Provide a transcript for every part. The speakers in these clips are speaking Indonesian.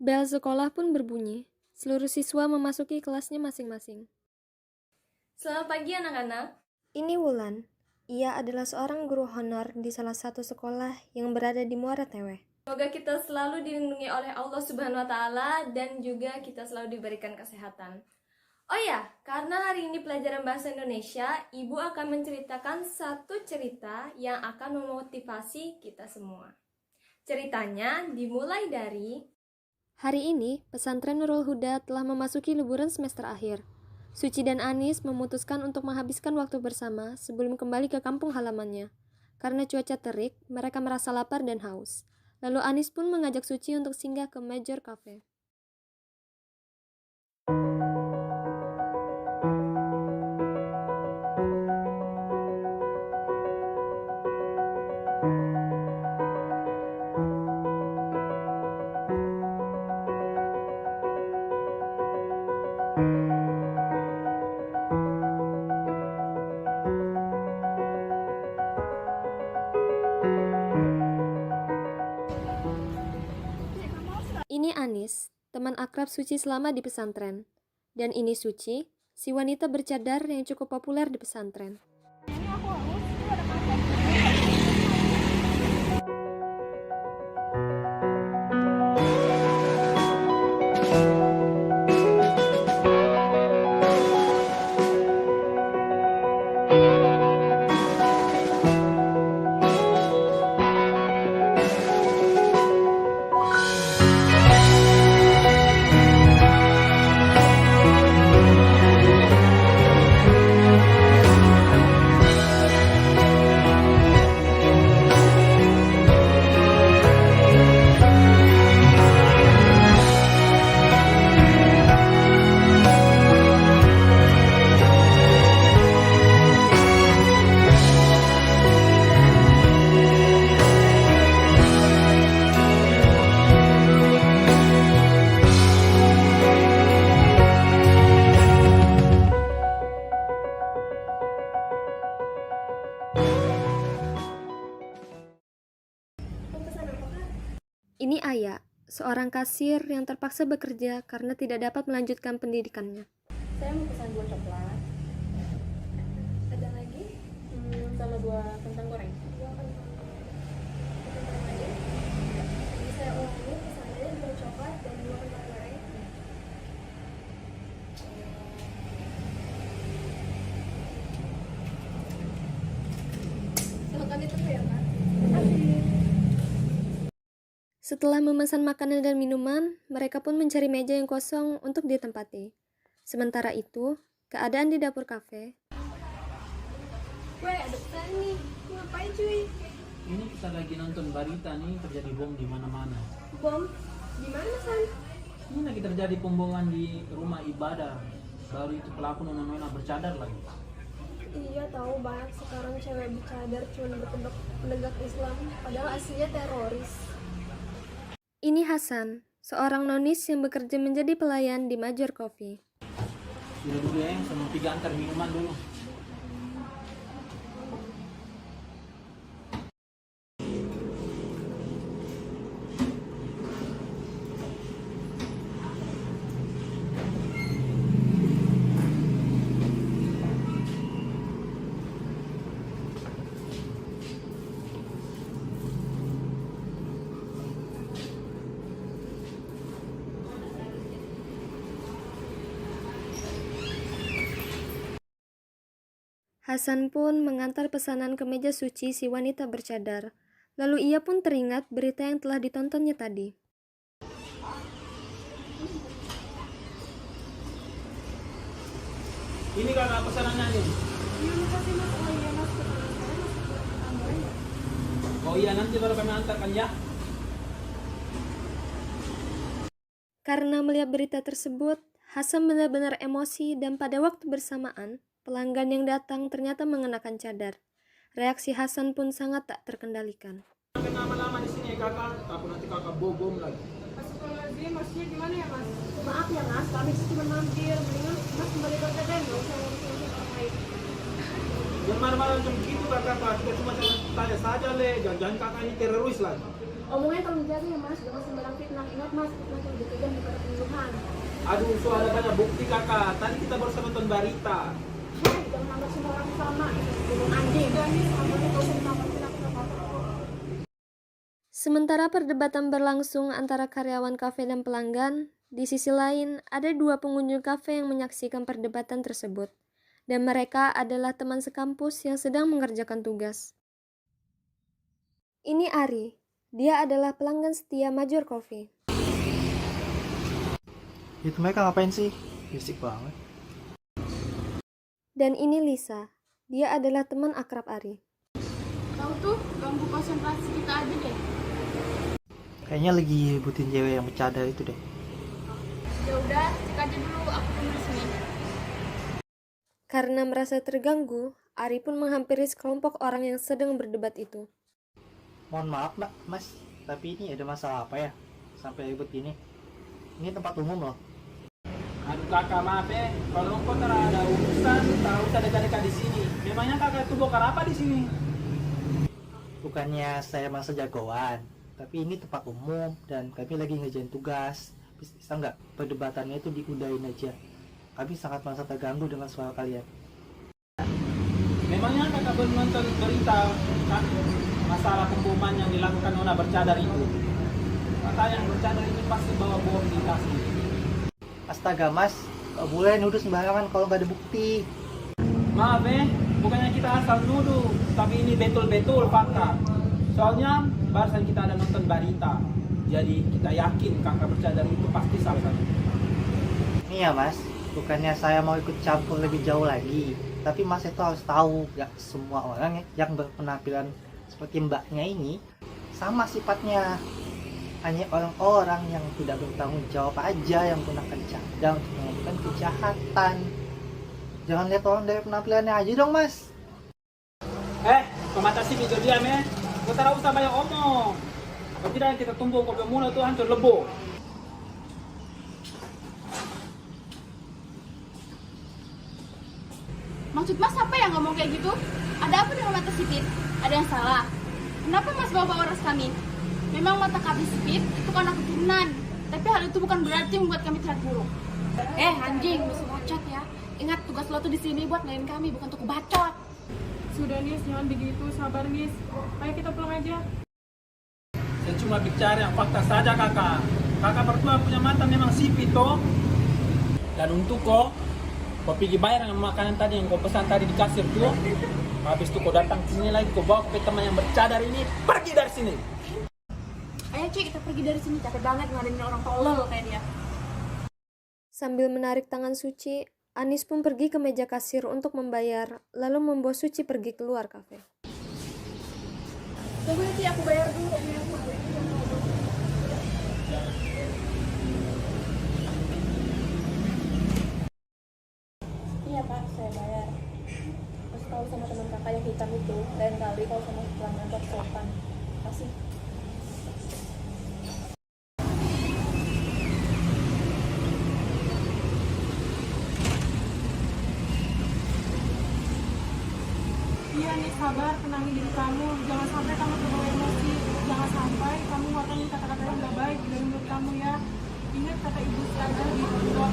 Bel sekolah pun berbunyi. Seluruh siswa memasuki kelasnya masing-masing. Selamat pagi anak-anak. Ini Wulan. Ia adalah seorang guru honor di salah satu sekolah yang berada di Muara Tewe. Semoga kita selalu dilindungi oleh Allah Subhanahu wa Ta'ala dan juga kita selalu diberikan kesehatan. Oh ya, karena hari ini pelajaran bahasa Indonesia, Ibu akan menceritakan satu cerita yang akan memotivasi kita semua. Ceritanya dimulai dari Hari ini, pesantren Nurul Huda telah memasuki liburan semester akhir. Suci dan Anis memutuskan untuk menghabiskan waktu bersama sebelum kembali ke kampung halamannya. Karena cuaca terik, mereka merasa lapar dan haus. Lalu Anis pun mengajak Suci untuk singgah ke Major Cafe. Ini Anis, teman akrab Suci selama di pesantren. Dan ini Suci, si wanita bercadar yang cukup populer di pesantren. Ini Aya, seorang kasir yang terpaksa bekerja karena tidak dapat melanjutkan pendidikannya. saya mau pesan 2 coklat. Ada lagi? Sama 2 kentang goreng. 2 kentang aja. Jadi saya ulangi pesannya 2 coklat dan 2 kentang goreng. Silakan ditunggu ya, Pak. Setelah memesan makanan dan minuman, mereka pun mencari meja yang kosong untuk ditempati. Sementara itu, keadaan di dapur kafe. Weh, ada pesan nih. Ngapain cuy? Ini kita lagi nonton berita nih, terjadi bom di mana-mana. Bom? Di mana, San? Ini lagi terjadi pemboman di rumah ibadah. Baru itu pelaku nona-nona bercadar lagi. Iya, tahu banyak sekarang cewek bercadar cuma berkedok penegak Islam, padahal aslinya teroris. Ini Hasan, seorang nonis yang bekerja menjadi pelayan di Major Coffee. Dulu ya, sama 3 antar minuman dulu. Hasan pun mengantar pesanan ke meja Suci si wanita bercadar. Lalu ia pun teringat berita yang telah ditontonnya tadi. Ini kakak pesanannya nih. Iya, makasih Mas. Oh iya, Mas. Pesanan saya masuk ke kentang goreng ya? Oh iya, nanti baru kami antarkan ya. Karena melihat berita tersebut, Hasan benar-benar emosi dan pada waktu bersamaan, pelanggan yang datang ternyata mengenakan cadar. Reaksi Hasan pun sangat tak terkendalikan. Sampai lama-lama di sini ya kakak, takut nanti kakak bom lagi. Astagfirullahaladzim, maksudnya gimana ya, Mas? Maaf ya, Mas. Kami cuma mampir. Mendingan Mas kembali kerja deh. Nggak usah ngurus-ngurus orang lain. Jangan marah-marah macam begitu kakak, kita cuma tanya saja le, jangan kakak ini teroris lagi. Omongnya tolong jaga ya mas, jangan sembarang fitnah. Ingat mas, fitnah itu lebih kejam daripada pembunuhan. Aduh, so ada banyak bukti kakak. Tadi kita baru sama nonton berita. Hei, jangan anggap semua orang sama. Itu burung anjing. Dan nih, kamu kau semua pasti aku apa. Sementara perdebatan berlangsung antara karyawan kafe dan pelanggan, di sisi lain ada dua pengunjung kafe yang menyaksikan perdebatan tersebut. Dan mereka adalah teman sekampus yang sedang mengerjakan tugas. Ini Ari. Dia adalah pelanggan setia Major Coffee. Itu mereka ngapain sih? Berisik banget. Dan ini Lisa. Dia adalah teman akrab Ari. Kau tuh ganggu konsentrasi kita aja deh. Kayaknya lagi butuhin cewek yang bercadar itu deh. Ya udah, cek aja dulu, aku tunggu di sini. Karena merasa terganggu, Ari pun menghampiri sekelompok orang yang sedang berdebat itu. Mohon maaf mbak, mas, tapi ini ada masalah apa ya? Sampai ribut gini. Ini tempat umum loh. Aduh kakak, maaf ya. Kalau engkau tak ada urusan, tak usah dekat-dekat di sini. Memangnya kakak itu bongkar apa di sini? Bukannya saya merasa jagoan, tapi ini tempat umum dan kami lagi ngerjain tugas. Bisa nggak perdebatannya itu diudahin aja? Kami sangat merasa terganggu dengan suara kalian. Memangnya kakak belum nonton berita kan? Masalah pemboman yang dilakukan nona bercadar itu. Kata yang bercadar itu pasti bawa bom di tasnya. Astaga mas, gak boleh nuduh sembarangan kalau nggak ada bukti. Maaf bukannya kita asal nuduh, tapi ini betul-betul fakta. Soalnya barusan kita ada nonton berita, jadi kita yakin kakak bercadar itu pasti salah satu. Ini ya mas, bukannya saya mau ikut campur lebih jauh lagi, tapi mas itu harus tahu gak semua orang yang berpenampilan seperti mbaknya ini sama sifatnya. Hanya orang-orang yang tidak bertanggung jawab aja yang gunakan cadar untuk melakukan kejahatan. Jangan lihat orang dari penampilannya aja dong mas. Pemata sih video diam Kau tak usah banyak omong. Kalau tidak kita tunggu kopi mula tuh hancur lebo. Maksud mas apa yang ngomong kayak gitu? Ada apa dengan mata sipit? Ada yang salah? Kenapa mas bawa ras kami? Memang mata kami sipit itu karena keturunan, tapi hal itu bukan berarti membuat kami terlihat buruk. Anjing, musuh bacot ya. Ingat tugas lo tuh di sini buat ngelain kami, bukan untuk bacot. Sudah Nis, jangan begitu, sabar Nis. Ayo kita pulang aja. Saya cuma bicara yang fakta saja kakak. Kakak berdua punya mata memang sipit toh. Dan untuk kau pergi bayar dengan makanan tadi yang kau pesan tadi di kasir tuh. Habis itu kau datang ke sini lagi, kau bawa ke teman yang bercadar ini, pergi dari sini. Ayo Ci, kita pergi dari sini. Capek banget ngademin orang tolol kayak dia. Sambil menarik tangan Suci, Anis pun pergi ke meja kasir untuk membayar, lalu membawa Suci pergi keluar kafe. Tunggu ya Ci, aku bayar dulu. Iya Pak, saya bayar. Terus tahu sama teman kakak yang hitam itu, lain kali kalau sama pelanggan bersopan. Kasih. Iya Nis, sabar, tenangin diri kamu. Jangan sampai kamu terbawa emosi. Jangan sampai kamu ngomongin kata-kata yang gak baik dari mulut kamu ya. Ingat kata ibu saja di pondok,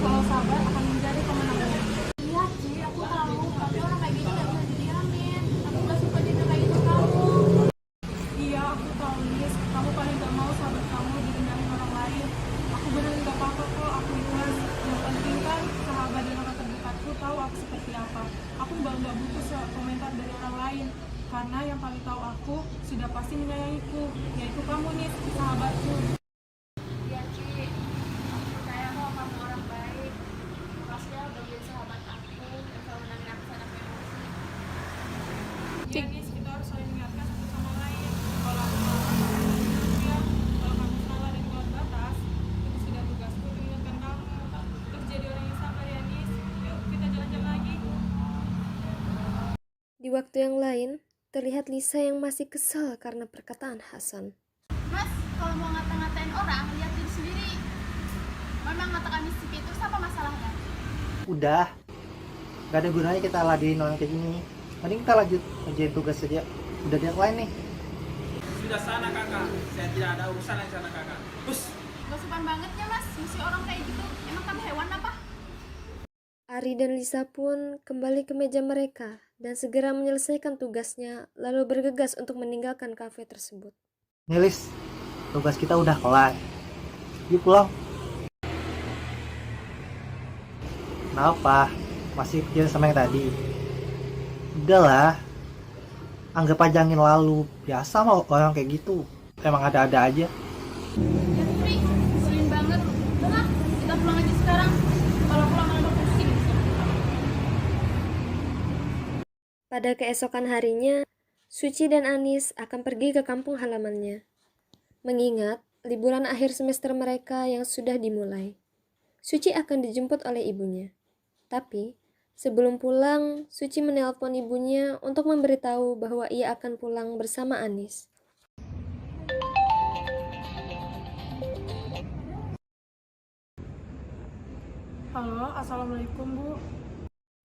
selalu sabar akan menjadi pemenangnya. Iya Ci, aku tahu. Tapi orang kayak gini gak bisa didiamin. Aku gak suka dia kayak gitu kamu. Iya, aku tahu Nis, kamu paling gak mau sahabat kamu direndahin orang lain. Aku bener gak apa-apa kok, aku ikhlas. Yang penting kan sahabat dan orang terdekatku tahu aku seperti apa. Aku gak butuh komentar dari orang lain. Karena yang paling tahu aku sudah pasti menyayangiku, yaitu kamu nih, sahabatku. Iya Ci, aku percaya kok kamu orang baik. Makasih ya udah jadi sahabat aku yang selalu menangin aku saat aku emosi. Iya Nis, kita harus saling mengingatkan satu sama lain. Kalau aku salah, ya. Kalau kamu salah dan keluar batas, itu sudah tugasku untuk mengingatkan kamu. Terus jadi orang yang sabar ya Nis. Yuk kita jalan-jalan lagi. Di waktu yang lain, terlihat Lisa yang masih kesal karena perkataan Hasan. Mas, kalau mau ngata-ngatain orang, lihat diri sendiri. Memang mata kami sipit, terus apa masalahnya? Udah, gak ada gunanya kita ladenin orang kayak gini. Mending kita lanjut ngerjain tugas saja. Udah deadline nih. sudah sana kakak. Saya tidak ada urusan di sana kakak. Bus. Gak sopan banget ya mas, ngisi orang kayak gitu. Emang kami hewan apa? Ari dan Lisa pun kembali ke meja mereka dan segera menyelesaikan tugasnya, lalu bergegas untuk meninggalkan kafe tersebut. Nilis, tugas kita udah kelar. Yuk pulang. Kenapa? Masih pikirin sama yang tadi? Udahlah. Anggap aja angin lalu. Biasa mah orang kayak gitu. Emang ada-ada aja. Ya Putri, ngeselin banget. Udah, kita pulang aja sekarang. Kalau pulang lama pusing. Pada keesokan harinya, Suci dan Anis akan pergi ke kampung halamannya. Mengingat liburan akhir semester mereka yang sudah dimulai. Suci akan dijemput oleh ibunya. Tapi, sebelum pulang, Suci menelpon ibunya untuk memberitahu bahwa ia akan pulang bersama Anis. Halo, assalamualaikum Bu.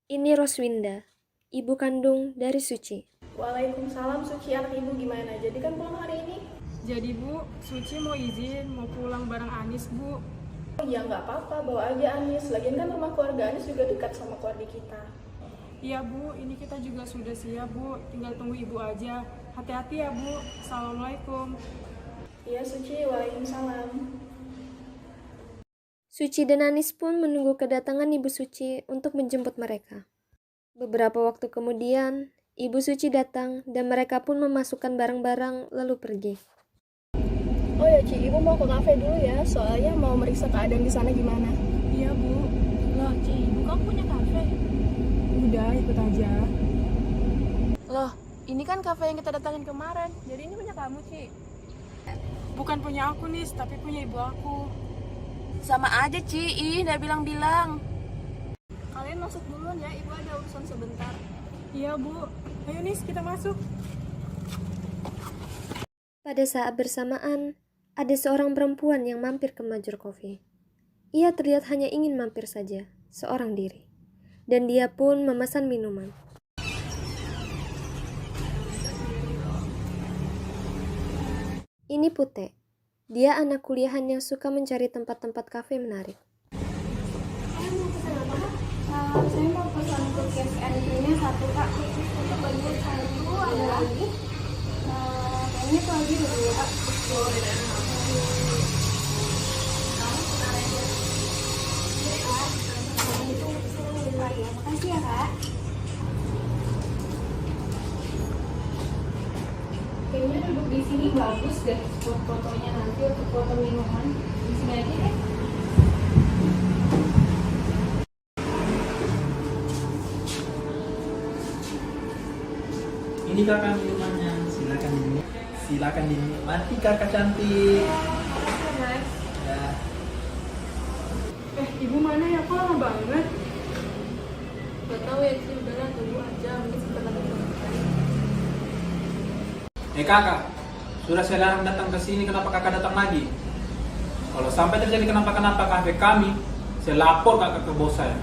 Ini Roswinda, ibu kandung dari Suci. Waalaikumsalam, Suci anak ibu gimana? Jadi kan pulang hari ini? Jadi Bu, Suci mau izin mau pulang bareng Anis Bu. Oh ya nggak apa-apa, bawa aja Anis. Lagian kan rumah keluarga Anis juga dekat sama keluarga kita. Iya Bu, ini kita juga sudah siap Bu, tinggal tunggu Ibu aja. Hati-hati ya Bu, assalamualaikum. Iya Suci, waalaikumsalam. Suci dan Anis pun menunggu kedatangan Ibu Suci untuk menjemput mereka. Beberapa waktu kemudian, Ibu Suci datang dan mereka pun memasukkan barang-barang lalu pergi. Oh ya Ci, ibu mau ke kafe dulu ya, soalnya mau meriksa keadaan di sana gimana. Iya Bu. Loh Ci, Ibu kamu punya kafe? Udah, ikut aja. Loh, ini kan kafe yang kita datangin kemarin, jadi ini punya kamu Ci. Bukan punya aku Nis, tapi punya ibu aku. Sama aja Ci, udah bilang-bilang. Kalian masuk duluan ya, ibu ada urusan sebentar. Iya Bu, ayo Nis kita masuk. Pada saat bersamaan, ada seorang perempuan yang mampir ke Major Coffee. Ia terlihat hanya ingin mampir saja, seorang diri. Dan dia pun memesan minuman. Ini Pute. Dia anak kuliahan yang suka mencari tempat-tempat kafe menarik. Saya mau pesan cookies and cream-nya satu kak. Itu bagian satu, ada lagi. Kayaknya itu aja dulu kak. Makasih ya kak. Kayaknya duduk di sini bagus deh buat fotonya nanti untuk foto minuman. Di sini aja deh. Ini kakak minumannya. Silakan dinikmati kakak cantik. Ya. Ibu mana ya, kok lama banget? Gak tahu ya Ci, udahlah tunggu aja, mungkin sebentar lagi pulang. Kakak, sudah saya larang datang ke sini, kenapa kakak datang lagi? Kalau sampai terjadi kenapa-kenapa kafe kami, saya lapor kakak ke bos saya.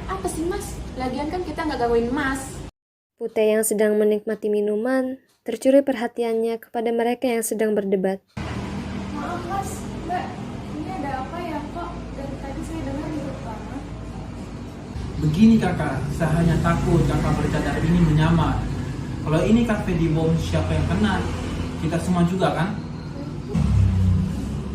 Apa sih mas? Lagian kan kita nggak gangguin mas. Pute yang sedang menikmati minuman tercuri perhatiannya kepada mereka yang sedang berdebat. Maaf mas, mbak, ini ada apa ya kok? Dari tadi saya dengar ribut banget. Begini kakak, saya hanya takut kakak bercadar ini menyamar. Kalau ini kafe dibom, siapa yang kena? Kita semua juga kan?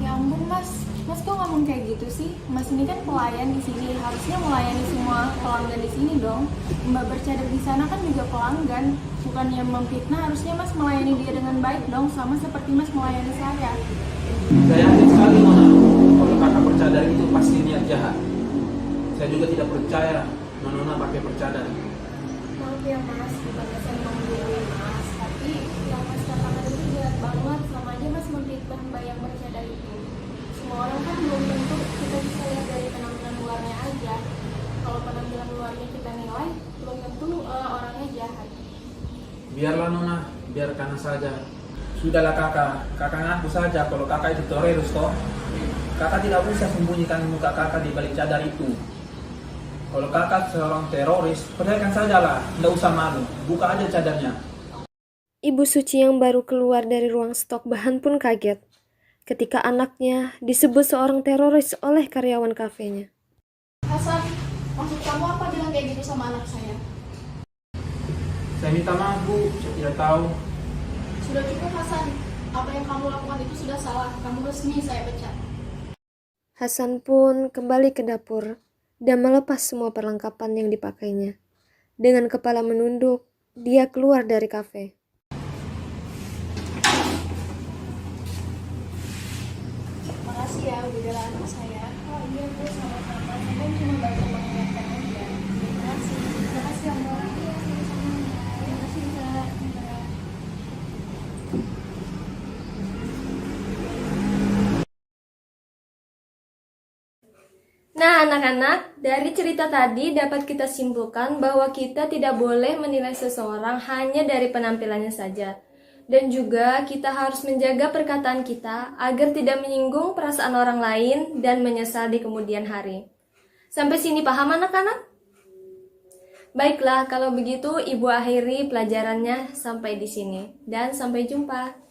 Ya ampun mas, mas kok ngomong kayak gitu sih? Mas ini kan pelayan di sini, harusnya melayani semua pelanggan di sini dong. Mbak bercadar di sana kan juga pelanggan, bukannya memfitnah. Harusnya mas melayani dia dengan baik dong, sama seperti mas melayani saya. Saya yakin sekali Nona, kalau kakak bercadar itu pasti niat jahat. Saya juga tidak percaya Nona pakai bercadar. Maaf ya mas, bukannya saya mau menggurui mas, tapi yang mas katakan itu jahat banget. Sama aja mas memfitnah mbak yang bercadar itu. Semua orang kan belum tentu kita bisa lihat dari penampilan luarnya aja. Kalau penampilan luarnya kita nilai, belum tentu orangnya jahat. Biarlah Nona, biarkan saja. Sudahlah kakak ngaku saja kalau kakak itu teroris toh. Kakak tidak usah sembunyikan muka kakak di balik cadar itu. Kalau kakak seorang teroris, percayakan sajalah, tidak usah malu, buka aja cadarnya. Ibu Suci yang baru keluar dari ruang stok bahan pun kaget ketika anaknya disebut seorang teroris oleh karyawan kafenya. Hasan, maksud kamu apa bilang kayak gitu sama anak saya? Saya minta maaf Bu, saya tidak tahu. Sudah cukup Hasan, apa yang kamu lakukan itu sudah salah. Kamu resmi saya pecat. Hasan pun kembali ke dapur dan melepas semua perlengkapan yang dipakainya. Dengan kepala menunduk, dia keluar dari kafe. Makasih ya udah bela anak saya. Oh iya Bu, sama-sama. Saya kan cuma bantu mengingatkan aja. Terima kasih. Terima kasih ya Mbak. Terima kasih Mbak. Nah, anak-anak, dari cerita tadi dapat kita simpulkan bahwa kita tidak boleh menilai seseorang hanya dari penampilannya saja. Dan juga kita harus menjaga perkataan kita agar tidak menyinggung perasaan orang lain dan menyesal di kemudian hari. Sampai sini paham anak-anak? Baiklah, kalau begitu Ibu akhiri pelajarannya sampai di sini. Dan sampai jumpa.